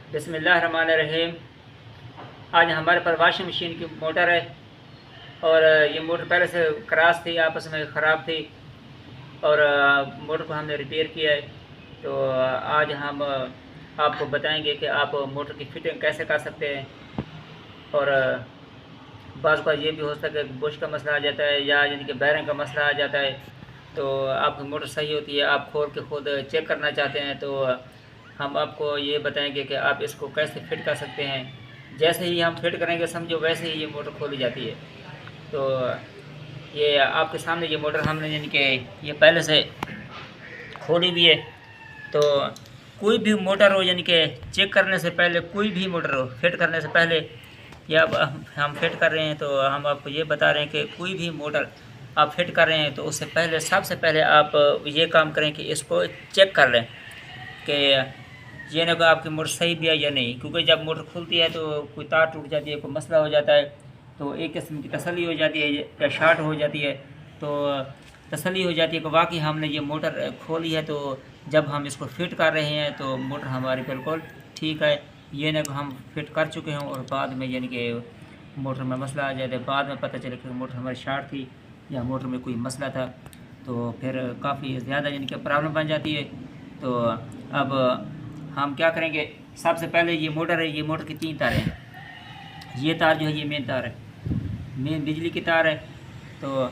बिस्मिल्लाहिर्रहमानिर्रहीम। आज हमारे पास वॉशिंग मशीन की मोटर है और ये मोटर पहले से क्रॉस थी, आपस में ख़राब थी और मोटर को हमने रिपेयर किया है। तो आज हम आपको बताएंगे कि आप मोटर की फिटिंग कैसे कर सकते हैं। और बाज़ बार ये भी हो सकता है कि बुश का मसला आ जाता है या यानी कि बैरिंग का मसला आ जाता है, तो आपकी मोटर सही होती है, आप खोल के खुद चेक करना चाहते हैं, तो हम आपको ये बताएंगे कि आप इसको कैसे फिट कर सकते हैं। जैसे ही हम फिट करेंगे समझो वैसे ही ये मोटर खोली जाती है। तो ये आपके सामने ये मोटर हमने यानी कि ये पहले से खोली भी है। तो कोई भी मोटर हो यानी कि चेक करने से पहले, कोई भी मोटर हो फिट करने से पहले, या अब हम फिट कर रहे हैं तो हम आपको ये बता रहे हैं कि कोई भी मोटर आप फिट कर रहे हैं तो उससे पहले सबसे पहले आप ये काम करें कि इसको चेक कर लें कि ये ना कि आपकी मोटर सही भी है या नहीं। क्योंकि जब मोटर खुलती है तो कोई तार टूट जाती है, कोई मसला हो जाता है, तो एक किस्म की तसल्ली हो जाती है या शार्ट हो जाती है, तो तसल्ली हो जाती है कि वाकई हमने ये मोटर खोली है। तो जब हम इसको फिट कर रहे हैं तो मोटर हमारी बिल्कुल ठीक है, ये ना कि हम फिट कर चुके हैं और बाद में यानी कि मोटर में मसला आ जाता है, बाद में पता चले कि मोटर हमारी शार्ट थी या मोटर में कोई मसला था, तो फिर काफ़ी ज़्यादा यानी कि प्रॉब्लम बन जाती है। तो अब हम क्या करेंगे, सबसे पहले ये मोटर है, ये मोटर की 3 तारें हैं। ये तार जो है ये मेन तार है, मेन बिजली की तार है। तो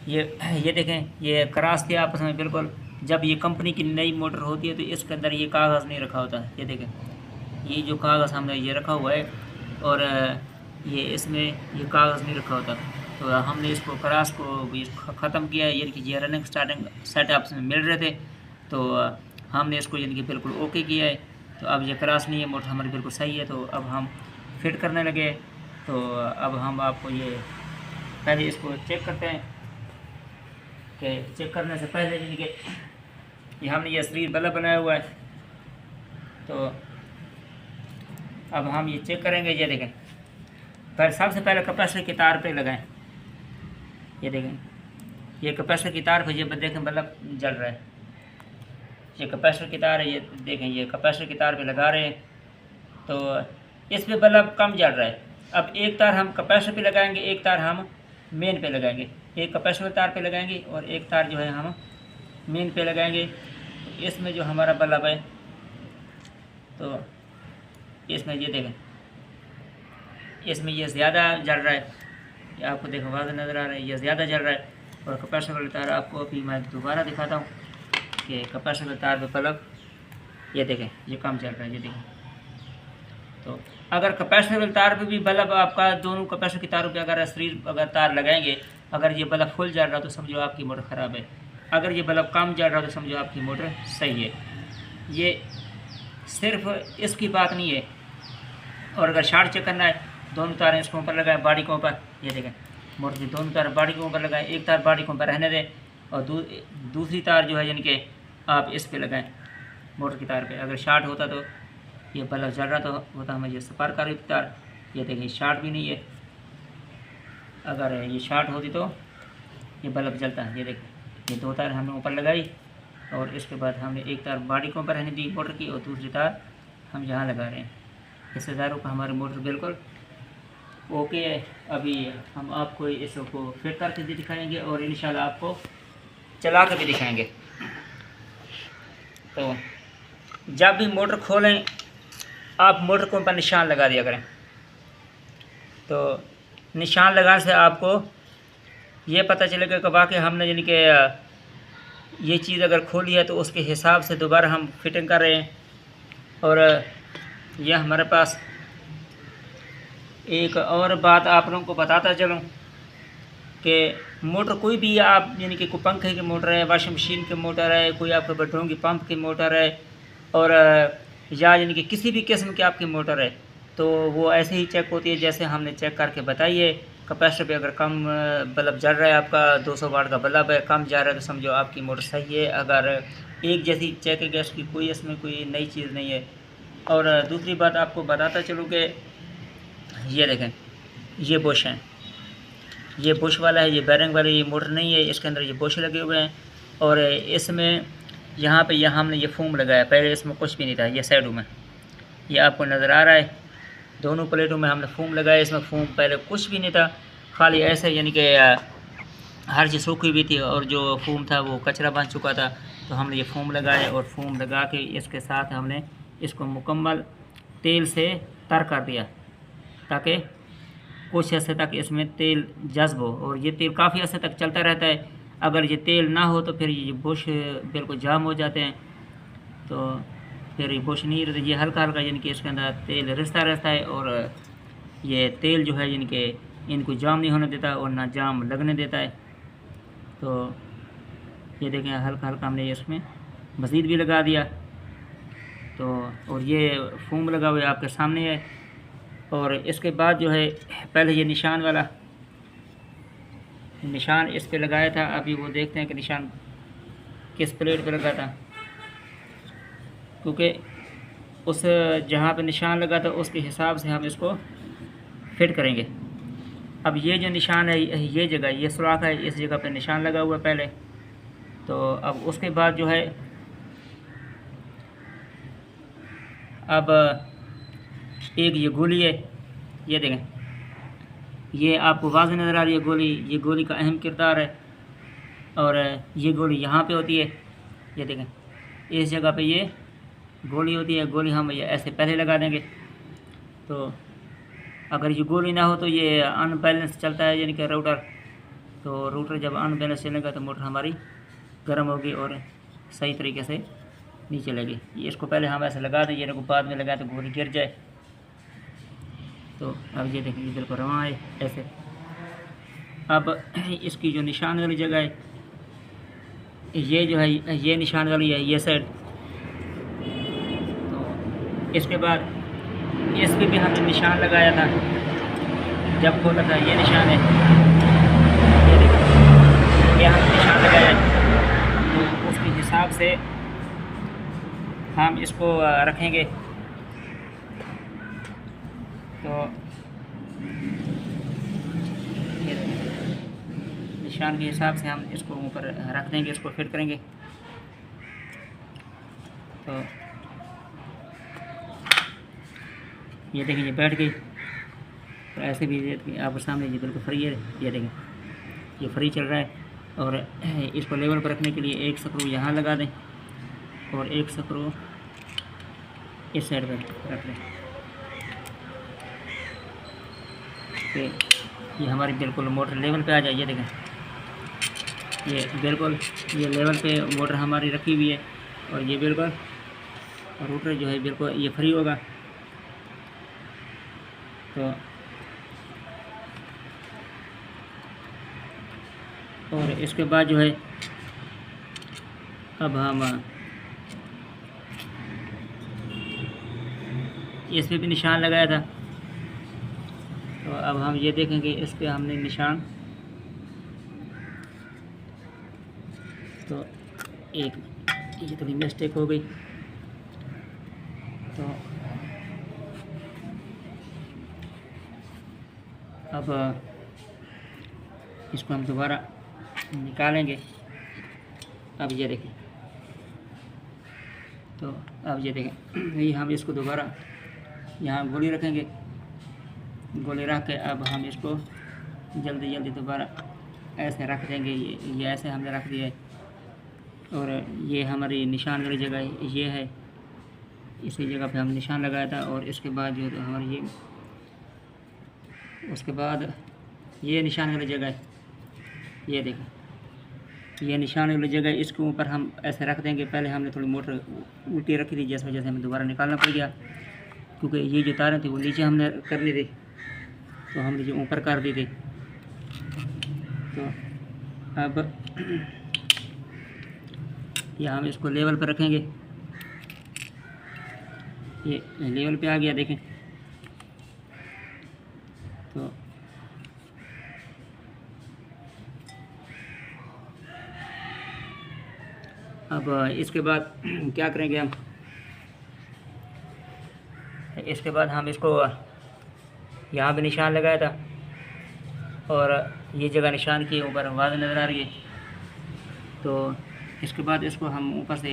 ये देखें, ये क्रॉस थे आपस में बिल्कुल। जब ये कंपनी की नई मोटर होती है तो इसके अंदर ये कागज़ नहीं रखा होता है, ये देखें, ये जो कागज़ हमने ये रखा हुआ है और ये इसमें ये कागज़ नहीं रखा होता। तो हमने इसको क्रॉस को भी ख़त्म किया है, यानी कि ये रनिंग स्टार्टिंग सेट आपस में मिल रहे थे, तो हमने इसको यानी कि बिल्कुल ओके किया है। तो अब ये क्रॉस नहीं है, मोटर हमारी बिल्कुल सही है। तो अब हम फिट करने लगे। तो अब हम आपको ये पहले इसको चेक करते हैं कि चेक करने से पहले यानी कि ये हमने ये स्क्रीन बल्ब बनाया हुआ है। तो अब हम ये चेक करेंगे, ये देखें, पर सबसे पहले कैपेसिटर की तार पे लगाएं। ये देखें, ये कैपेसिटर की तार पे ये देखें बल्ब जल रहा है, ये कैपेसिटर की तार है, ये देखें, ये कैपेसिटर की तार पे लगा रहे हैं तो इस पे बल्ब कम जल रहा है। अब एक तार हम कैपेसिटर पे लगाएंगे, एक तार हम मेन पे लगाएंगे, एक कैपेसिटर तार पे लगाएंगे और एक तार जो है हम मेन पे लगाएंगे। इसमें जो हमारा बल्ब है तो इसमें ये देखें, इसमें ये ज़्यादा जल रहा है, ये आपको देखो वाज़ नज़र आ रहा है, ये ज़्यादा जल रहा है। और कैपेसिटर वाली तार आपको अभी मैं दोबारा दिखाता हूँ कि कैपेसिटर वाली तार पे बल्ब ये देखें ये कम चल रहा है, ये देखें। तो अगर कैपेसिटर वाली तार पे भी बल्ब आपका, दोनों कैपेसिटर की तारों पे अगर तार लगाएंगे, अगर ये बल्ब फुल जल रहा तो समझो आपकी मोटर ख़राब है, अगर ये बल्ब कम जल रहा तो समझो आपकी मोटर सही है। ये सिर्फ इसकी बात नहीं है। और अगर शार्ट चेक करना है, दोनों तारें इसके ऊपर लगाएं, बाड़ी के ऊपर, ये देखें मोटर की दोनों तार बाड़ी के ऊपर लगाएं, एक तार बाड़ी के ऊपर रहने दें और दूसरी तार जो है यानी कि आप इस पे लगाएं मोटर की तार पे। अगर शार्ट होता तो ये बल्ब जल रहा तो होता हमें ये स्पार्क कर रही तार, ये देखें शार्ट भी नहीं है, अगर ये शार्ट होती तो ये बल्ब जलता है। ये देखें, ये 2 तार हमने ऊपर लगाई और इसके बाद हमने एक तार बाड़ी के ऊपर रहने दी मोटर की और दूसरी तार हम यहाँ लगा रहे हैं। इससे तारों पर हमारी मोटर बिल्कुल ओके है। अभी हम आपको इसको फिट करके भी दिखाएंगे और इंशाल्लाह आपको चला के भी दिखाएंगे। तो जब भी मोटर खोलें आप मोटर के ऊपर निशान लगा दिया करें। तो निशान लगाने से आपको ये पता चलेगा कि वाकई हमने यानी कि ये चीज़ अगर खोली है तो उसके हिसाब से दोबारा हम फिटिंग कर रहे हैं। और यह हमारे पास एक और बात आप लोगों को बताता चलूँ कि मोटर कोई भी आप यानी कि कोई पंखे की मोटर है, वॉशिंग मशीन की मोटर है, कोई आपके पेट्रोल की पंप की मोटर है और या यानी कि किसी भी किस्म की आपकी मोटर है, तो वो ऐसे ही चेक होती है जैसे हमने चेक करके बताई है। कैपेसिटर पे अगर कम बल्ब जल रहा है, आपका 200 वाट का बल्ब है, कम जा रहा है तो समझो आपकी मोटर सही है। अगर एक जैसी चेक है गैस की, कोई इसमें कोई नई चीज़ नहीं है। और दूसरी बात आपको बताता चलूँ कि ये देखें, ये बुश हैं, ये बुश वाला है, ये बैरिंग वाली ये मोटर नहीं है, इसके अंदर ये बुश लगे हुए हैं। और इसमें यहाँ पे हमने ये फोम लगाया, पहले इसमें कुछ भी नहीं था, ये साइडों में ये आपको नज़र आ रहा है। दोनों प्लेटों में हमने फोम लगाया। इसमें फोम पहले कुछ भी नहीं था, खाली ऐसे यानी कि हर चीज़ सूखी हुई थी और जो फोम था वो कचरा बन चुका था। तो हमने ये फोम लगाया और फोम लगा के इसके साथ हमने इसको मुकम्मल तेल से तर कर दिया ताकि कुछ अर्से तक इसमें तेल जज्ब हो। और ये तेल काफ़ी अर्से तक चलता रहता है। अगर ये तेल ना हो तो फिर ये बुश बिल्कुल जाम हो जाते हैं, तो फिर ये बुश नहीं रहते। ये हल्का हल्का यानी कि इसके अंदर तेल रिसता रहता है और ये तेल जो है यानी कि इनको जाम नहीं होने देता और ना जाम लगने देता है। तो ये देखें हल्का हल्का हमने इसमें मज़ीद भी लगा दिया। तो और ये फोम लगा हुआ आपके सामने है। और इसके बाद जो है पहले ये निशान वाला निशान इस पे लगाया था। अभी वो देखते हैं कि निशान किस प्लेट पे लगा था, क्योंकि उस जहाँ पे निशान लगा था उसके हिसाब से हम इसको फिट करेंगे। अब ये जो निशान है ये जगह ये सुराख है, इस जगह पे निशान लगा हुआ है पहले। तो अब उसके बाद जो है अब एक ये गोली है, ये देखें ये आपको वाज़ेह नज़र आ रही है गोली। ये गोली का अहम किरदार है और ये गोली यहाँ पे होती है। ये देखें इस जगह पे ये गोली होती है। गोली हम ये ऐसे पहले लगा देंगे। तो अगर ये गोली ना हो तो ये अनबैलेंस चलता है यानी कि रूटर। तो रूटर जब अनबैलेंस चलेगा तो मोटर हमारी गर्म होगी और सही तरीके से नहीं चलेगी। ये इसको पहले हम ऐसे लगा दें, ये को बाद में लगाए तो गोली गिर जाए। तो अब ये देखिए बिल्कुल रवां है ऐसे। अब इसकी जो निशान वाली जगह है ये जो है ये निशान वाली है ये साइड। तो इसके बाद इस पर भी हमने निशान लगाया था जब खोला था। ये निशान है, ये देखिए ये हमने निशान लगाया है। तो उसके हिसाब से हम इसको रखेंगे। तो निशान के हिसाब से हम इसको ऊपर रख देंगे, इसको फिट करेंगे। तो ये देखें ये बैठ गई। तो ऐसे भी आपके सामने ये बिल्कुल फ्री है। ये देखें ये फ्री चल रहा है। और इसको लेवल पर रखने के लिए एक स्क्रू यहाँ लगा दें और एक स्क्रू इस साइड पर रख दें। ये हमारी बिल्कुल मोटर लेवल पे आ जाए। ये देखें ये बिल्कुल ये लेवल पे मोटर हमारी रखी हुई है और ये बिल्कुल रूटर जो है बिल्कुल ये फ्री होगा। तो और इसके बाद जो है अब हम इस पे भी निशान लगाया था। तो अब हम ये देखेंगे इस पे हमने निशान तो एक ये थोड़ी मिस्टेक हो गई। तो अब इसको हम दोबारा निकालेंगे। अब ये देखें तो अब ये देखें ये हम इसको दोबारा यहाँ गोली रखेंगे। गोली रख के अब हम इसको जल्दी जल्दी दोबारा ऐसे रख देंगे। ये ऐसे हमने रख दिया है। और ये हमारी निशान वाली जगह ये है, इसी जगह पे हम निशान लगाया था। और इसके बाद जो हमारी ये उसके बाद ये निशान वाली जगह है, ये देखें ये निशान वाली जगह इसके ऊपर हम ऐसे रख देंगे। पहले हमने थोड़ी मोटर उल्टी रखी थी जिस वजह से हमें दोबारा निकालना पड़ गया, क्योंकि ये जो तारें थी वो नीचे हमने करनी थी तो हमने जो ऊपर कर दी थी। तो अब ये हम इसको लेवल पर रखेंगे। ये लेवल पे आ गया देखें। तो अब इसके बाद क्या करेंगे हम, इसके बाद हम इसको यहाँ पे निशान लगाया था और ये जगह निशान के ऊपर वाज़ेह नज़र आ रही है। तो इसके बाद इसको हम ऊपर से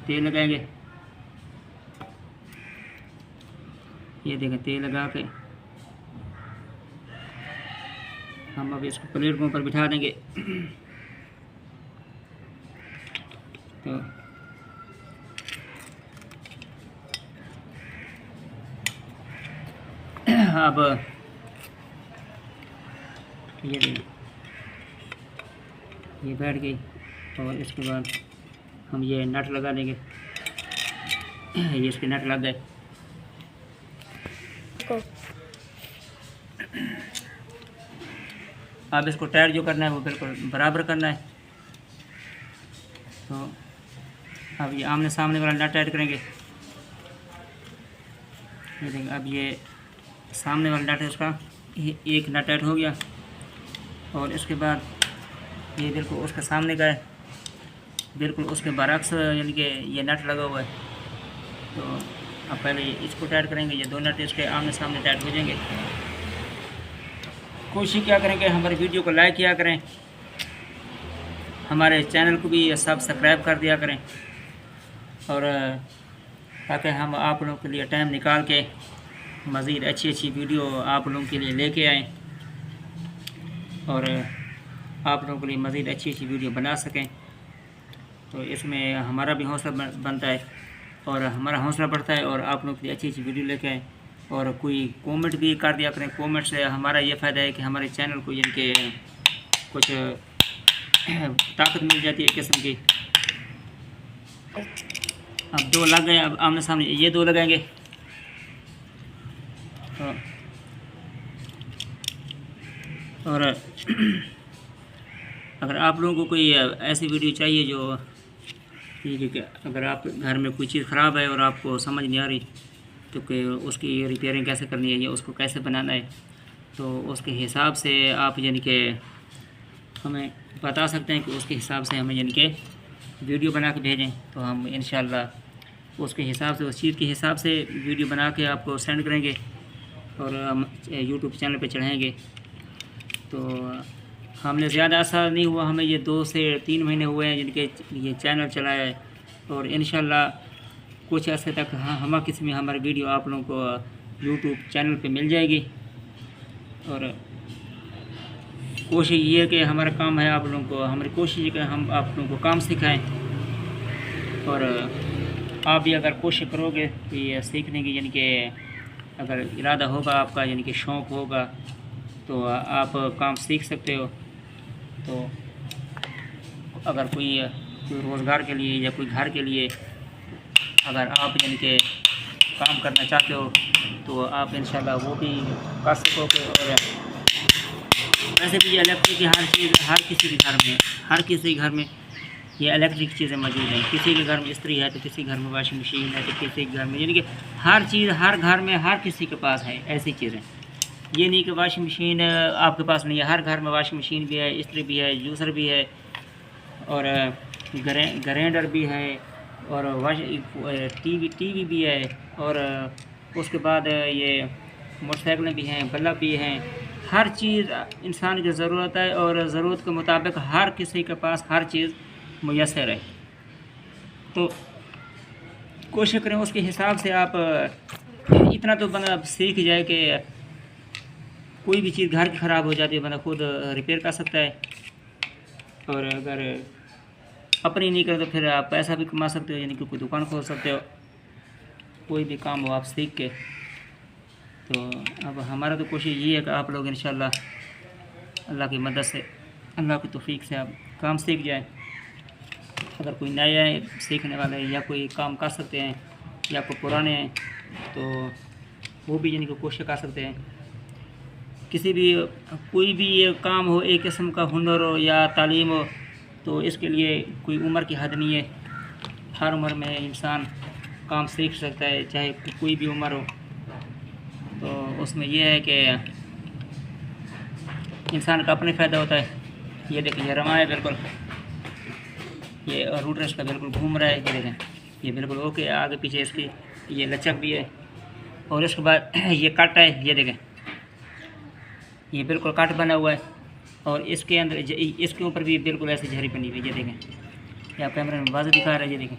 तेल लगाएंगे। ये देखें तेल लगा के हम अब इसको प्लेट के ऊपर बिठा देंगे। तो अब ये बैठ गई और इसके बाद हम ये नट लगा देंगे। ये इसके नट लग गए। अब इसको टाइट जो करना है वो बिल्कुल बराबर करना है। तो अब ये आमने सामने वाला नट टाइट करेंगे। ये देखिए अब ये सामने वाला नट है उसका एक नट टाइट हो गया और इसके बाद ये बिल्कुल उसके सामने का है, बिल्कुल उसके बरक्स यानी कि ये नट लगा हुआ है। तो अब पहले इसको टाइट करेंगे, ये दो नट इसके आमने सामने टाइट हो जाएंगे। कोशिश क्या करें कि हमारे वीडियो को लाइक किया करें, हमारे चैनल को भी सब्सक्राइब कर दिया करें और ताकि हम आप लोगों के लिए टाइम निकाल के मज़ीद अच्छी वीडियो आप लोगों के लिए लेके आएँ और आप लोगों के लिए मज़ीद अच्छी वीडियो बना सकें। तो इसमें हमारा भी हौसला बनता है और हमारा हौसला बढ़ता है और आप लोगों के लिए अच्छी वीडियो लेके आएँ। और कोई कमेंट भी कर दिया करें, कमेंट से हमारा ये फ़ायदा है कि हमारे चैनल को यानी कि कुछ ताकत मिल जाती है किस्म की। अब दो लग गए, अब आमने सामने ये दो लगाएंगे। और अगर आप लोगों को कोई ऐसी वीडियो चाहिए जो ठीक है, अगर आप घर में कोई चीज़ ख़राब है और आपको समझ नहीं आ रही तो कि उसकी रिपेयरिंग कैसे करनी है या उसको कैसे बनाना है, तो उसके हिसाब से आप यानी कि हमें बता सकते हैं कि उसके हिसाब से हमें यानी कि वीडियो बना के भेजें। तो हम इंशाल्लाह उसके हिसाब से, उस चीज़ के हिसाब से वीडियो बना के आपको सेंड करेंगे और हम यूट्यूब चैनल पे चढ़ाएंगे। तो हमने ज़्यादा अर्सा नहीं हुआ, हमें ये 2 से 3 महीने हुए हैं जिनके ये चैनल चलाया है और इंशाल्लाह कुछ अर्से तक हम किसी में हमारी वीडियो आप लोगों को यूट्यूब चैनल पे मिल जाएगी। और कोशिश ये है कि हमारा काम है आप लोगों को, हमारी कोशिश है कि हम आप लोगों को काम सिखाएं और आप भी अगर कोशिश करोगे तो ये सीखने की यानी कि अगर इरादा होगा आपका यानी कि शौक़ होगा तो आप काम सीख सकते हो। तो अगर कोई रोज़गार के लिए या कोई घर के लिए अगर आप यानी कि काम करना चाहते हो तो आप इंशाल्लाह वो भी कर सकोगे। और वैसे भी ये इलेक्ट्रिक की हर चीज़ हर किसी घर में ये इलेक्ट्रिक चीज़ें मौजूद हैं। किसी के घर में इस्त्री है तो किसी घर में वॉशिंग मशीन है तो किसी के घर में, यानी कि हर चीज़ हर घर में हर किसी के पास है ऐसी चीज़ें। ये नहीं कि वॉशिंग मशीन आपके पास नहीं है, हर घर में वॉशिंग मशीन भी है, इस्त्री भी है, जूसर भी है और ग्राइंडर भी है और टीवी भी है और उसके बाद ये मोटरसाइकिलें भी हैं, बल्ब भी हैं। हर चीज़ इंसान की ज़रूरत है और ज़रूरत के मुताबिक हर किसी के पास हर चीज़ मुयस्सर है। तो कोशिश करें उसके हिसाब से आप इतना तो बंदा सीख जाए कि कोई भी चीज़ घर की ख़राब हो जाती है बंदा खुद रिपेयर कर सकता है। और अगर अपनी नहीं करें तो फिर आप पैसा भी कमा सकते हो, यानी कि कोई दुकान खोल सकते हो, कोई भी काम हो आप सीख के। तो अब हमारा तो कोशिश ये है कि आप लोग इंशाल्लाह अल्लाह की मदद से, अल्लाह की तौफीक से आप काम सीख जाएं। अगर कोई नया सीखने वाला है या कोई काम कर सकते हैं या कोई पुराने हैं तो वो भी यानी कि कोशिश कर सकते हैं। किसी भी कोई भी ये काम हो, एक किस्म का हुनर हो या तालीम हो, तो इसके लिए कोई उम्र की हद नहीं है। हर उम्र में इंसान काम सीख सकता है, चाहे कोई भी उम्र हो। तो उसमें यह है कि इंसान का अपने फ़ायदा होता है। ये देखिए ये रमा है बिल्कुल, ये रूटर इसका बिल्कुल घूम रहा है। ये देखें ये बिल्कुल ओके, आगे पीछे इसकी ये लचक भी है। और इसके बाद ये कट है, ये देखें ये बिल्कुल कट बना हुआ है और इसके अंदर इसके ऊपर भी बिल्कुल ऐसी झरी बनी हुई है। ये देखें, ये आप कैमरे में वाज़ेह दिखा रहा है। ये देखें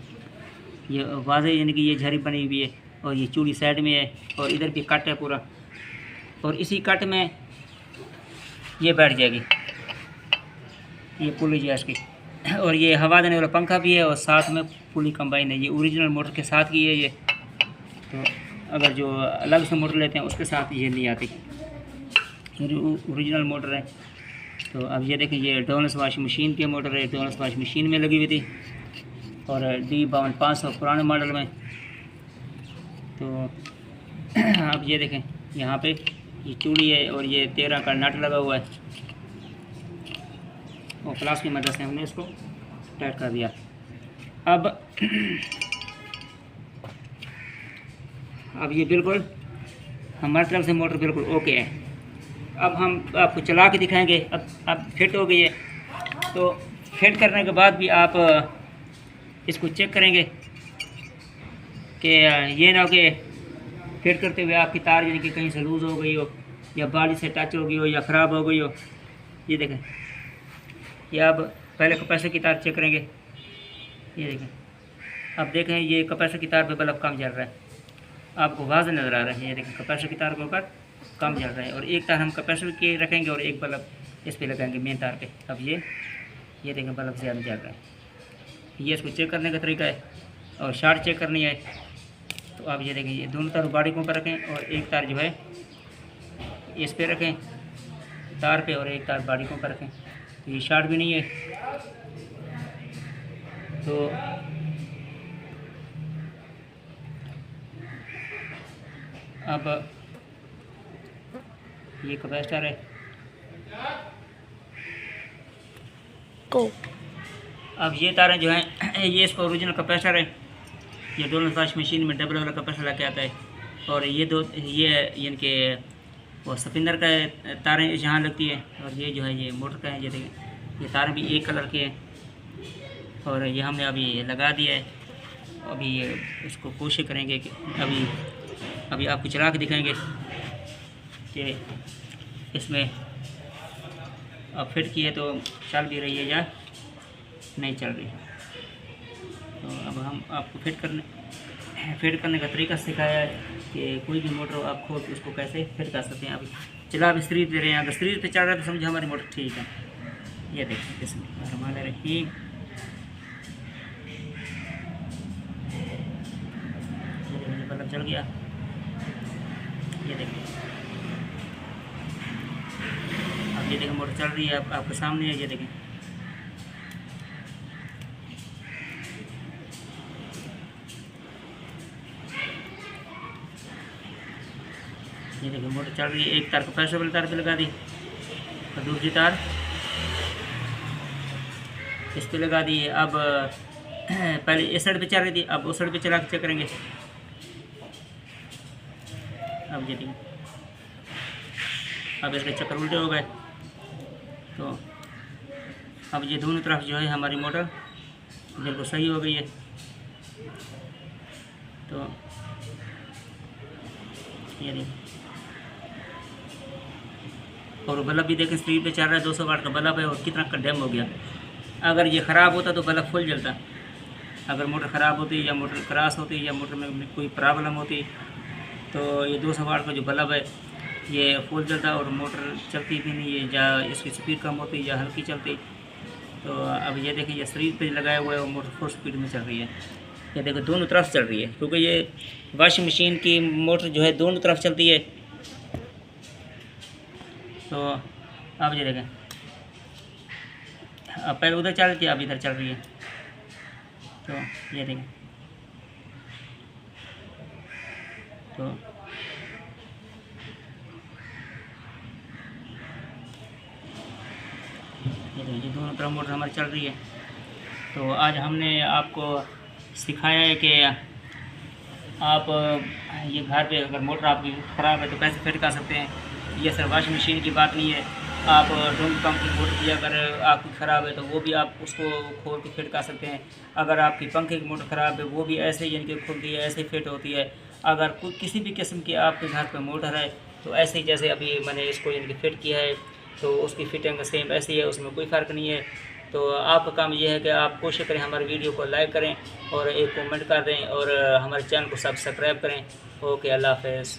ये वाज़ेह यानी कि ये झरी बनी हुई है और ये चूड़ी साइड में है और इधर भी कट है पूरा, और इसी कट में ये बैठ जाएगी, ये पुली जी इसकी। और ये हवा देने वाला पंखा भी है और साथ में पुली कंबाइन है। ये ओरिजिनल मोटर के साथ की है ये, तो अगर जो अलग से मोटर लेते हैं उसके साथ ये नहीं आती, ओरिजिनल मोटर है। तो अब ये देखें, ये डोनस वाशिंग मशीन की मोटर है, डोनस वाशिंग मशीन में लगी हुई थी और D5200 पुराने मॉडल में। तो अब ये देखें, यहाँ पे ये चूड़ी है और ये 13 का नट लगा हुआ है और प्लास की मदद से हमने इसको टाइट कर दिया। अब ये बिल्कुल हमारी तरफ से मोटर बिल्कुल ओके है। अब हम आपको चला के दिखाएंगे। अब फिट हो गई है, तो फिट करने के बाद भी आप इसको चेक करेंगे कि ये ना हो कि फिट करते हुए आपकी तार यानी कि कहीं से लूज़ हो गई हो या बाली से टच हो गई हो या ख़राब हो गई हो। ये देखें, ये अब पहले कैपेसिटर की तार चेक करेंगे। ये देखें, अब देखें ये कैपेसिटर की तार पे बल्ब कम जल रहा है, आपको वाज़ेह नज़र आ रहा है। ये देखें कैपेसिटर की तार के ऊपर कम जल रहा है और एक तार हम कैपेसिटर की रखेंगे और एक बल्ब इस पे लगाएंगे मेन तार पे। अब ये देखें बल्ब ज़्यादा जल रहा है। ये इसको चेक करने का तरीका है। और शार्ट चेक करनी है तो आप ये देखें, ये दोनों तार बाड़ी के ऊपर रखें और एक तार जो है इस पे रखें तार पे और एक तार बाड़ी के ऊपर रखें, तो ये शार्ट भी नहीं है। तो अब ये कैपेसिटर है को, अब ये तारें जो हैं ये इसका ओरिजिनल कैपेसिटर है। ये डोनस वाशिंग मशीन में डबल वाला कैपेसिटर लग के आता है और ये यानी कि वो स्पिनर का तारें यहाँ लगती है और ये जो है ये मोटर का है। ये देखें, ये तारें भी एक कलर के हैं और ये हमने अभी लगा दिया है। अभी ये इसको कोशिश करेंगे कि अभी आपको चला के दिखाएंगे कि इसमें अब फिट किए तो चल भी रही है या नहीं चल रही है। तो अब हम आपको फिट करने का तरीका सिखाया है कि कोई भी मोटर आप खोल के उसको कैसे फिट कर सकते हैं। अभी चला अब सीरीज दे रहे हैं, अगर सीरीज पे चल रहा है तो समझो हमारी मोटर ठीक है। ये देखिए बिस्मिल्लाहिर्रहमानिर्रहीम, बल्ब चल गया। ये देखिए, अब ये देखें मोटर चल रही है, आपके सामने है। ये देखें, ये देखिए मोटर चल रही है। एक तार कैपेसिटर वाली तार पे लगा दी और दूसरी तार इस पे लगा दी है। अब पहले इस साइड पे चल रही थी, अब उस साइड पे चला के चेक करेंगे। अब ये देखिए, अब इसके चक्कर उल्टे हो गए। तो अब ये दोनों तरफ जो है हमारी मोटर बिल्कुल सही हो गई है। तो ये देखिए, और बल्ब भी देखें स्पीड पे चल रहा है, 200 वाट का बल्ब है और कितना कंडेम हो गया। अगर ये ख़राब होता तो बल्ब फुल जलता। अगर मोटर ख़राब होती या मोटर क्रॉस होती या मोटर में कोई प्रॉब्लम होती तो ये 200 वाट का जो बल्ब है ये फुल जलता और मोटर चलती भी नहीं है, या इसकी स्पीड कम होती या हल्की चलती। तो अब ये देखिए, ये स्पीड पे लगाया हुआ है और मोटर फुल स्पीड में चल रही है। ये देखो दोनों तरफ चल रही है, क्योंकि ये वॉशिंग मशीन की मोटर जो है दोनों तरफ चलती है। तो अब ये देखें, अब पहले उधर चल रही थी, अब इधर चल रही है। तो ये देखें, तो ये दोनों तरफ मोटर हमारी चल रही है। तो आज हमने आपको सिखाया है कि आप ये घर पे अगर मोटर आपकी ख़राब है तो कैसे फिट कर सकते हैं। ये सिर्फ वॉशिंग मशीन की बात नहीं है, आप ड्रम पंप की मोटर भी अगर आपकी ख़राब है तो वो भी आप उसको खोल के फिट कर सकते हैं। अगर आपकी पंखे की मोटर ख़राब है वो भी ऐसे ही यानी कि खुलती है, ऐसे ही फिट होती है। अगर कोई किसी भी किस्म की आपके घर पे मोटर है तो ऐसे ही जैसे अभी मैंने इसको यानी कि फिट किया है तो उसकी फिटिंग सेम ऐसी है, उसमें कोई फ़र्क नहीं है। तो आपका काम ये है कि आप कोशिश करें हमारे वीडियो को लाइक करें और एक कमेंट कर दें और हमारे चैनल को सब्सक्राइब करें। ओके, अल्लाह हाफ़िज़।